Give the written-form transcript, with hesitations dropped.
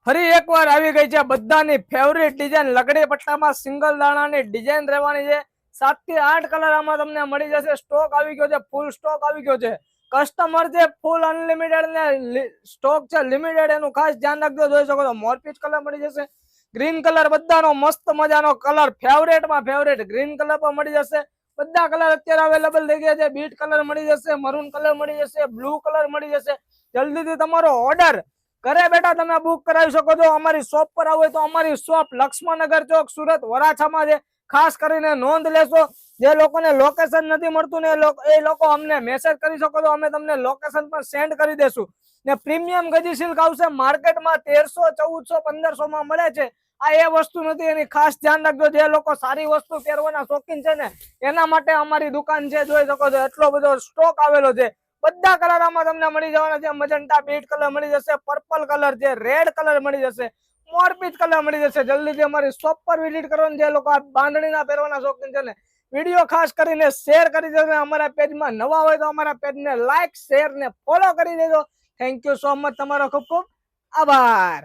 ફરી એકવાર આવી ગઈ છે બધાની ફેવરિટ ડિઝાઇન લગડી પટ્ટામાં સિંગલ દાણાની ડિઝાઇન રહેવાની છે। 7 થી 8 કલર આમાં તમને મળી જશે। સ્ટોક આવી ગયો છે, ફૂલ સ્ટોક આવી ગયો છે। કસ્ટમર છે ફૂલ અનલિમિટેડ ને સ્ટોક છે લિમિટેડ, એનું ખાસ ધ્યાન રાખજો। જોઈ શકો છો મોરપીચ કલર મળી જશે, ગ્રીન કલર બધાનો મસ્ત મજાનો કલર ફેવરેટમાં ફેવરેટ ગ્રીન કલર પણ મળી જશે। બધા કલર અત્યારે અવેલેબલ થઈ ગયા છે। બીટ કલર મળી જશે, મરૂન કલર મળી જશે, બ્લુ કલર મળી જશે। જલ્દીથી તમારો ઓર્ડર ઘરે બેઠા તમે બુક કરાવી શકો છો। અમારી શોપ પર આવો તો અમારી શોપ લક્ષ્મણનગર ચોક સુરત વરાછામાં છે। ખાસ કરીને નોંધ લેશો, જે લોકોને લોકેશન નથી મળતું ને એ લોકો અમને મેસેજ કરી શકો છો, અમે તમને લોકેશન પર સેન્ડ કરી દેશું। ને પ્રીમિયમ ગજી સિલ્ક આવશે માર્કેટમાં 1300 1400 1500 માં મળે છે। આ એ વસ્તુ નથી, એની ખાસ ધ્યાન રાખજો। જે લોકો સારી વસ્તુ પહેરવાના શોખીન છે ને એના માટે અમારી દુકાન છે। જોઈ શકો છો એટલો બધો સ્ટોક આવેલો છે। બધા કલર આમાં તમને મળી જવાના છે। મજન્ટા બીટ કલર મળી જશે, પર્પલ કલર છે, રેડ કલર મળી જશે, મોરપીચ કલર મળી જશે। જલ્દીથી અમારી શોપ પર વિઝિટ કરો ને જે લોકો આ બાંધણીના પહેરવાના શોખીન છે ને વિડીયો ખાસ કરીને શેર કરી દેજો। અમારા પેજમાં નવા હોય તો અમારા પેજને લાઈક શેર ને ફોલો કરી દેજો। થેન્ક યુ સો મચ, તમારો ખૂબ ખૂબ આભાર।